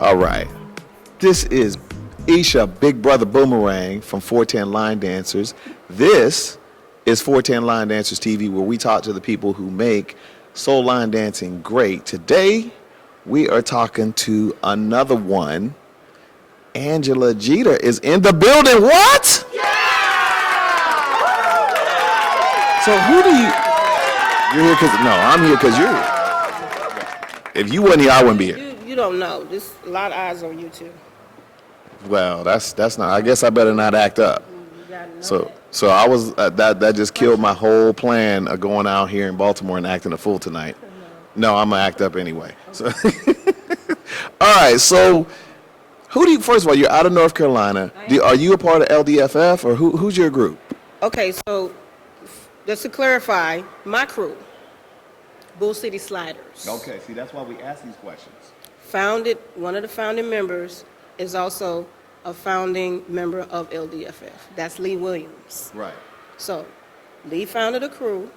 All right. This is Isha, Big Brother Boomerang from 410 Line Dancers. This is 410 Line Dancers TV, where we talk to the people who make soul line dancing great. Today, we are talking to another one. Angela Jeter is in the building. What? Yeah! So who do you... You're here because... No, I'm here because you're here. If you wasn't here, I wouldn't be here. You don't know. There's a lot of eyes on you, too. Well, that's not... I guess I better not act up. So I was... that just killed my whole plan of going out here in Baltimore and acting a fool tonight. No, I'm going to act up anyway. So all right, so... Who do you, first of all, you're out of North Carolina. Are you a part of LDFF, or who's your group? Okay, so just to clarify, my crew, Bull City Sliders. Okay, see, that's why we ask these questions. One of the founding members is also a founding member of LDFF. That's Lee Williams. Right. So Lee founded a crew,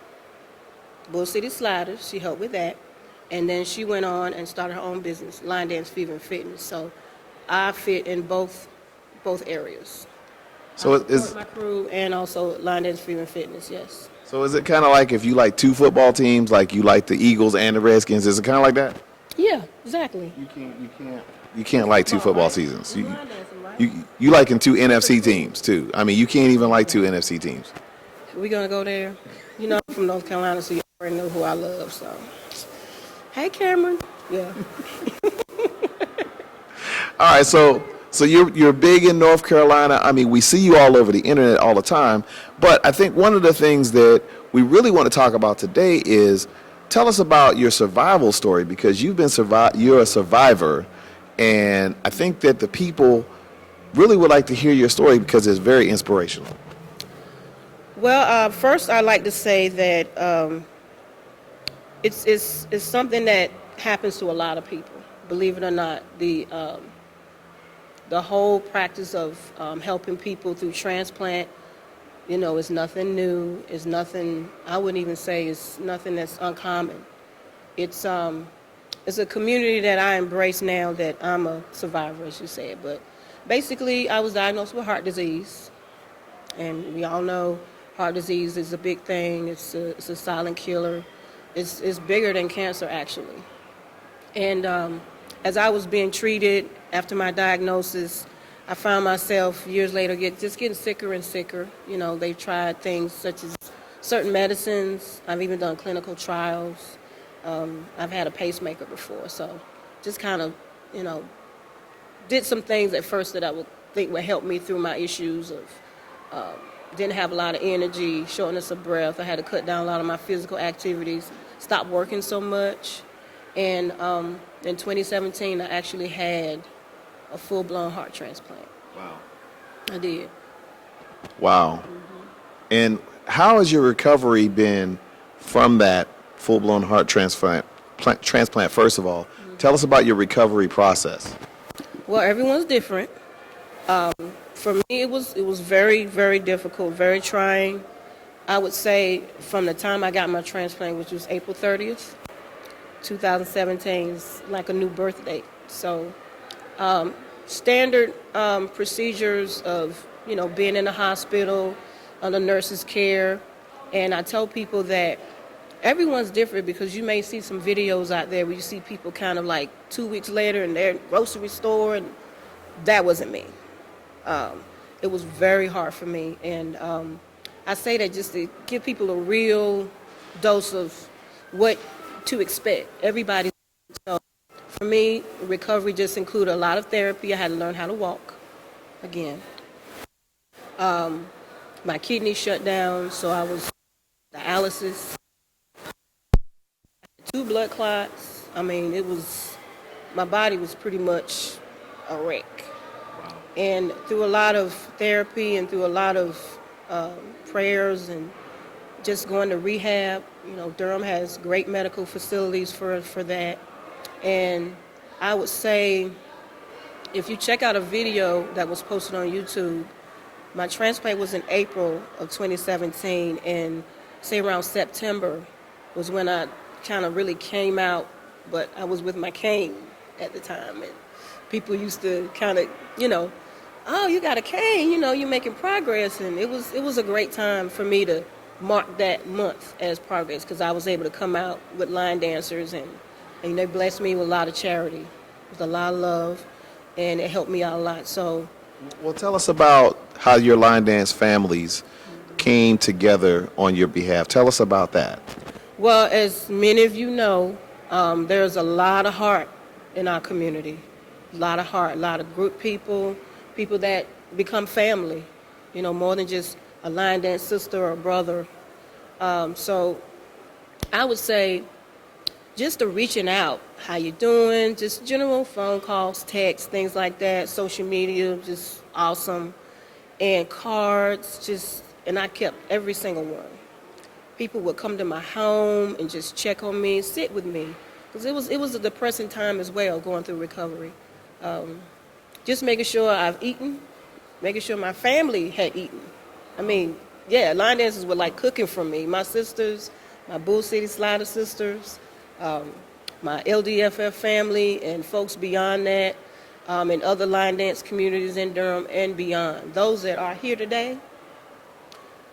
Bull City Sliders. She helped with that. And then she went on and started her own business, Line Dance Fever and Fitness. So I fit in both areas. So is my crew and also Line Dance Fever and Fitness, yes. So is it kind of like if you like two football teams, like you like the Eagles and the Redskins? Is it kind of like that? Yeah, exactly. You can't like two football seasons. You like in two NFC teams too. I mean, you can't even like two NFC teams. We're gonna go there. You know, I'm from North Carolina, so you already know who I love. So, hey, Cameron. Yeah. All right, so you're big in North Carolina. I mean, we see you all over the internet all the time. But I think one of the things that we really want to talk about today is tell us about your survival story, because you're a survivor, and I think that the people really would like to hear your story because it's very inspirational. Well, first I'd like to say that it's something that happens to a lot of people. Believe it or not, the whole practice of helping people through transplant, you know, is nothing new. It's nothing, I wouldn't even say it's nothing that's uncommon. It's a community that I embrace now that I'm a survivor, as you said. But basically, I was diagnosed with heart disease. And we all know heart disease is a big thing. It's a silent killer. It's bigger than cancer, actually. And as I was being treated after my diagnosis, I found myself years later getting sicker and sicker. You know, they've tried things such as certain medicines. I've even done clinical trials. I've had a pacemaker before. So just kind of, you know, did some things at first that I would think would help me through my issues of didn't have a lot of energy, shortness of breath. I had to cut down a lot of my physical activities, stop working so much. And in 2017, I actually had a full-blown heart transplant. Wow. I did. Wow. Mm-hmm. And how has your recovery been from that full-blown heart transplant, first of all? Mm-hmm. Tell us about your recovery process. Well, everyone's different. For me, it was very, very difficult, very trying. I would say from the time I got my transplant, which was April 30th, 2017, is like a new birth date. So standard procedures of, you know, being in the hospital, under nurse's care. And I tell people that everyone's different, because you may see some videos out there where you see people kind of like 2 weeks later in their grocery store, and that wasn't me. It was very hard for me. And I say that just to give people a real dose of what to expect. Everybody. So for me, recovery just included a lot of therapy. I had to learn how to walk again. My kidney shut down, so I was dialysis. 2 blood clots. I mean, my body was pretty much a wreck. Wow. And through a lot of therapy and through a lot of prayers and just going to rehab, you know, Durham has great medical facilities for that. And I would say, if you check out a video that was posted on YouTube, my transplant was in April of 2017, and say around September was when I kind of really came out, but I was with my cane. at the time, and people used to kind of, you know, oh, you got a cane, you know, you're making progress, and it was a great time for me to mark that month as progress because I was able to come out with line dancers, and they blessed me with a lot of charity, with a lot of love, and it helped me out a lot. So, Well, tell us about how your line dance families came together on your behalf. Tell us about that. well, as many of you know, there's a lot of heart in our community, a lot of heart, a lot of group people, people that become family, you know, more than just a line dance sister or brother. So I would say just the reaching out, how you doing, just general phone calls, texts, things like that, social media, just awesome, and cards, just, and I kept every single one. People would come to my home and just check on me, sit with me, because it was a depressing time as well, going through recovery. Just making sure I've eaten, making sure my family had eaten. I mean, yeah, line dancers were like cooking for me. My sisters, my Bull City Slider sisters, my LDFF family, and folks beyond that, and other line dance communities in Durham and beyond. Those that are here today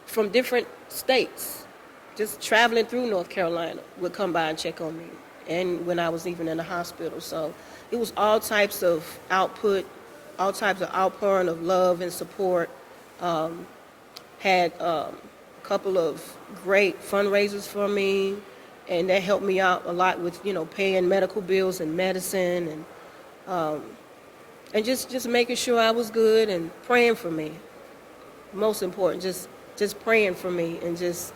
from different states, just traveling through North Carolina, would come by and check on me. And when I was even in the hospital. So it was all types of output, all types of outpouring of love and support. Had a couple of great fundraisers for me, and that helped me out a lot with, you know, paying medical bills and medicine, and just making sure I was good and praying for me. Most important, just praying for me, and just,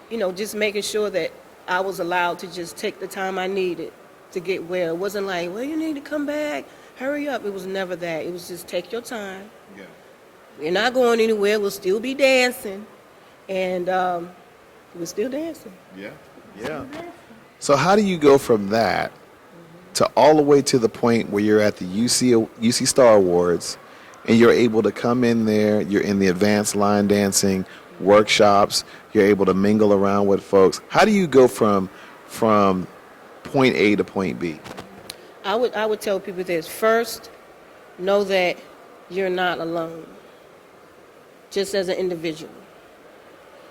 you know, just making sure that I was allowed to just take the time I needed to get well. It wasn't like, well, you need to come back, hurry up. It was never that. It was just take your time. Yeah. We're not going anywhere. We'll still be dancing, and we're still dancing. Yeah. Yeah. So how do you go from that to all the way to the point where you're at the UC Star Awards, and you're able to come in there, you're in the advanced line dancing workshops, you're able to mingle around with folks. How do you go from point A to point B? I would tell people this. First, know that you're not alone, just as an individual.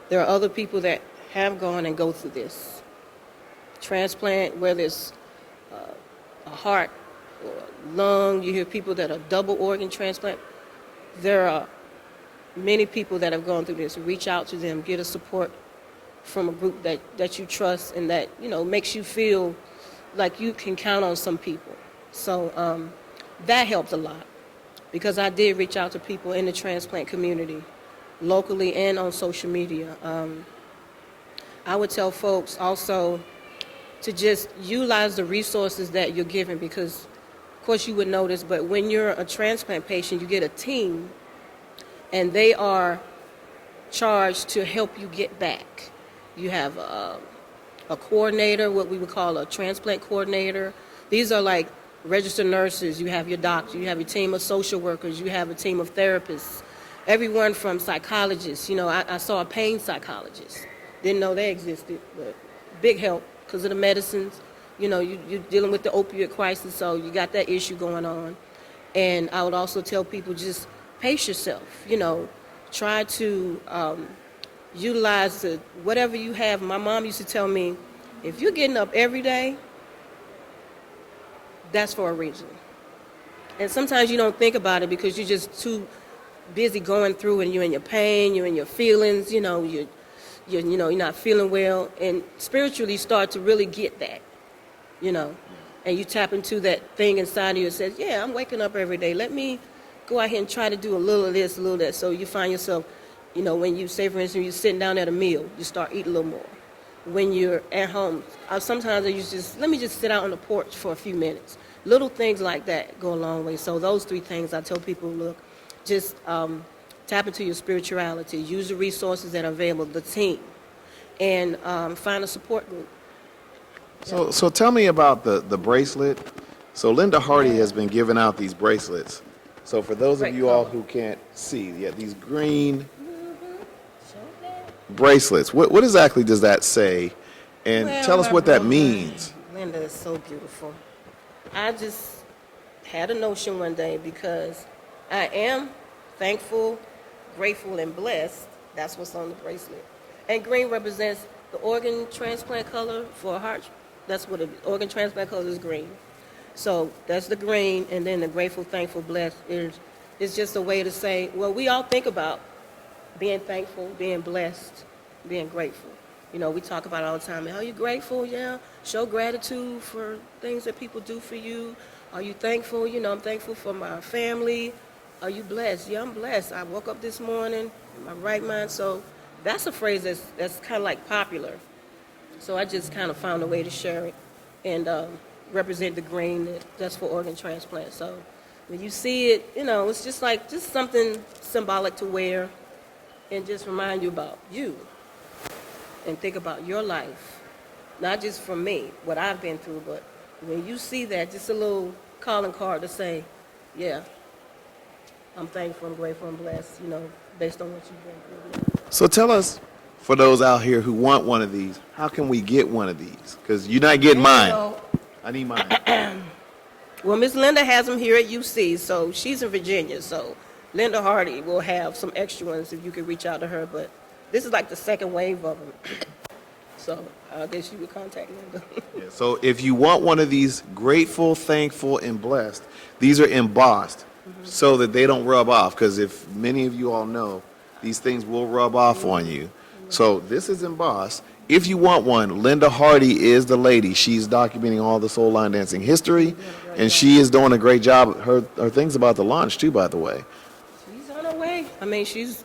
There are other people that have gone and go through this. Transplant, whether it's a heart or a lung, you hear people that are double organ transplant. There are many people that have gone through this. Reach out to them, get a support from a group that you trust and that, you know, makes you feel like you can count on some people. So that helped a lot, because I did reach out to people in the transplant community, locally and on social media. I would tell folks also to just utilize the resources that you're given, because, of course, you would know this, but when you're a transplant patient, you get a team, and they are charged to help you get back. You have a coordinator, what we would call a transplant coordinator. These are like registered nurses. You have your doctor, you have your team of social workers, you have a team of therapists, everyone from psychologists. You know, I saw a pain psychologist. Didn't know they existed, but big help because of the medicines. You know, you're dealing with the opioid crisis, so you got that issue going on. And I would also tell people, just pace yourself. You know, try to utilize whatever you have. My mom used to tell me, if you're getting up every day, that's for a reason. And sometimes you don't think about it because you're just too busy going through, and you're in your pain, you're in your feelings, you know, you're not feeling well, and spiritually start to really get that, you know, and you tap into that thing inside of you that says, yeah, I'm waking up every day. Let me go out here and try to do a little of this, a little of that. So you find yourself, you know, when you say, for instance, you're sitting down at a meal, you start eating a little more. When you're at home, sometimes I used to just, let me just sit out on the porch for a few minutes. Little things like that go a long way. So those three things I tell people, look, just tap into your spirituality, use the resources that are available, the team, and find a support group. So tell me about the bracelet. So Linda Hardy has been giving out these bracelets. So for those of you all who can't see, yeah, these green bracelets. What exactly does that say? And tell us what that means. Linda is so beautiful. I just had a notion one day because I am thankful, grateful, and blessed. That's what's on the bracelet. And green represents the organ transplant color for a heart. That's what it is. Organ transplant color is green. So that's the green, and then the grateful, thankful, blessed is just a way to say, well, we all think about being thankful, being blessed, being grateful. You know, we talk about it all the time. Are you grateful? Yeah. Show gratitude for things that people do for you. Are you thankful? You know, I'm thankful for my family. Are you blessed? Yeah, I'm blessed. I woke up this morning in my right mind. So that's a phrase that's kind of like popular. So I just kind of found a way to share it and represent the green that's for organ transplant. So when you see it, you know, it's just like just something symbolic to wear and just remind you about you and think about your life, not just from me, what I've been through, but when you see that, just a little calling card to say, yeah, I'm thankful, I'm grateful, I'm blessed, you know, based on what you've been through. So tell us, for those out here who want one of these, how can we get one of these? Because you're not getting mine. So, I need mine. well, Miss Linda has them here at UC, so she's in Virginia, so Linda Hardy will have some extra ones if you could reach out to her, but this is like the second wave of them. So I guess you would contact Linda. Yeah, so if you want one of these grateful, thankful, and blessed, these are embossed so that they don't rub off. Because if many of you all know, these things will rub off on you. So this is embossed. If you want one, Linda Hardy is the lady. She's documenting all the soul line dancing history, and she is doing a great job. Her thing's about to launch too, by the way. She's on her way. I mean, she's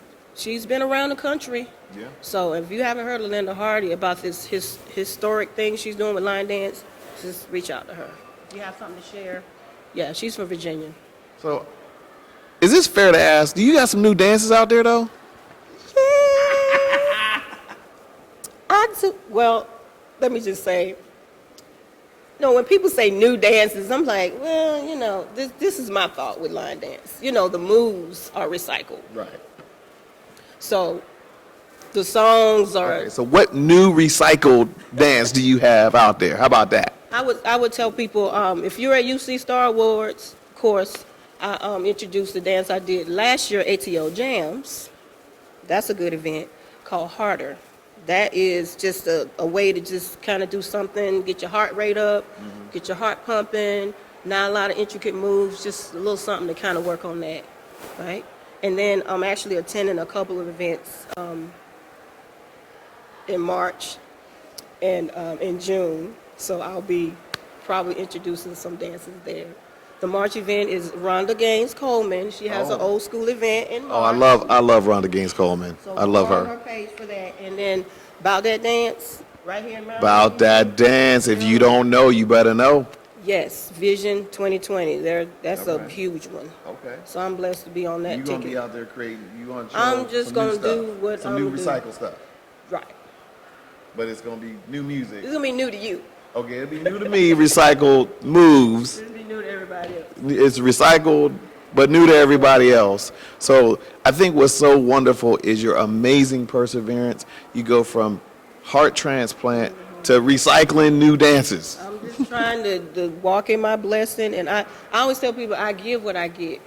been around the country. Yeah. So if you haven't heard of Linda Hardy about this historic thing she's doing with line dance, just reach out to her. If you have something to share. Yeah, she's from Virginia. So, is this fair to ask? Do you got some new dances out there, though? Well, let me just say, you know, when people say new dances, I'm like, well, you know, this is my thought with line dance. You know, the moves are recycled. Right. So the songs are. Okay, so what new recycled dance do you have out there? How about that? I would tell people, if you're at UC Star Awards course, I introduced the dance I did last year, ATO Jams. That's a good event called Harder. That is just a way to just kind of do something, get your heart rate up, get your heart pumping, not a lot of intricate moves, just a little something to kind of work on that, right? And then I'm actually attending a couple of events in March and in June, so I'll be probably introducing some dances there. The March event is Rhonda Gaines Coleman. She has an old school event in March. I love Rhonda Gaines Coleman. So I love go on her. her page for that. And then About That Dance, right here in Maryland. About That Dance. If you don't know, you better know. Yes, Vision 2020. That's a Okay. huge one. Okay. So I'm blessed to be on that You're ticket. gonna be out there creating. You gonna show I'm just some gonna new stuff, do what some I'm new gonna do. recycled stuff. Right. But it's gonna be new music. It's gonna be new to you. Okay, it'll be new to me. Recycled moves. It'll be new to everybody else. It's recycled, but new to everybody else. So I think what's so wonderful is your amazing perseverance. You go from heart transplant to recycling new dances. I'm just trying to walk in my blessing, and I always tell people I give what I get.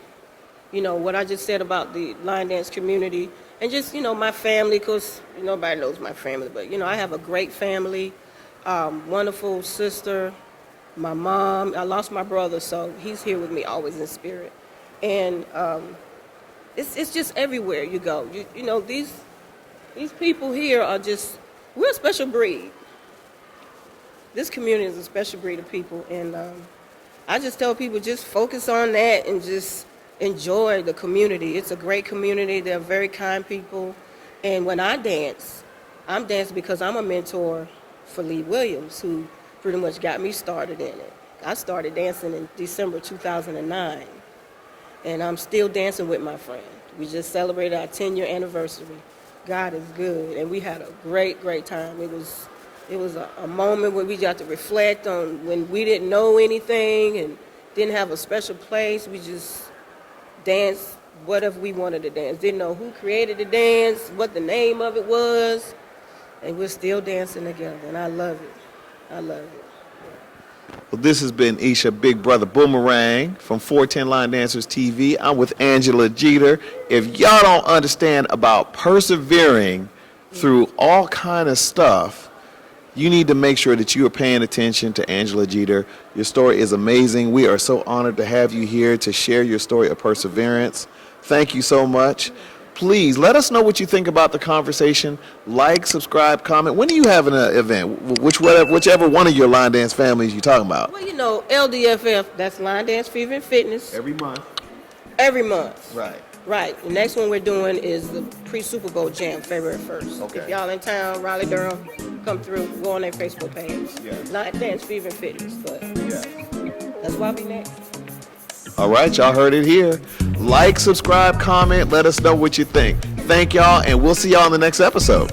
You know, what I just said about the line dance community, and just, you know, my family, because nobody knows my family, but, you know, I have a great family, wonderful sister, my mom. I lost my brother, so he's here with me always in spirit. And it's just everywhere you go. You know, these people here are just, we're a special breed. This community is a special breed of people, and I just tell people just focus on that and just enjoy the community. It's a great community. They're very kind people. And when I dance, I'm dancing because I'm a mentor for Lee Williams, who pretty much got me started in it. I started dancing in December 2009, and I'm still dancing with my friend. We just celebrated our 10-year anniversary. God is good, and we had a great, great time. It was a moment where we got to reflect on when we didn't know anything and didn't have a special place. We just danced whatever we wanted to dance. Didn't know who created the dance, what the name of it was, and we're still dancing together, and I love it. I love it. Well, this has been Isha Big Brother Boomerang from 410 Line Dancers TV. I'm with Angela Jeter. If y'all don't understand about persevering through all kind of stuff, you need to make sure that you are paying attention to Angela Jeter. Your story is amazing. We are so honored to have you here to share your story of perseverance. Thank you so much. Please let us know what you think about the conversation. Like, subscribe, comment. When are you having an event? Whichever one of your line dance families you're talking about. Well, you know, LDFF, that's Line Dance Fever and Fitness. Every month. Every month. Right. Right. The next one we're doing is the pre-Super Bowl Jam, February 1st. Okay. If y'all in town, Raleigh, Durham, come through, go on their Facebook page. Yeah. Line Dance Fever and Fitness. But Yeah. that's why I'll be next. All right, y'all heard it here. Like, subscribe, comment. Let us know what you think. Thank y'all, and we'll see y'all in the next episode.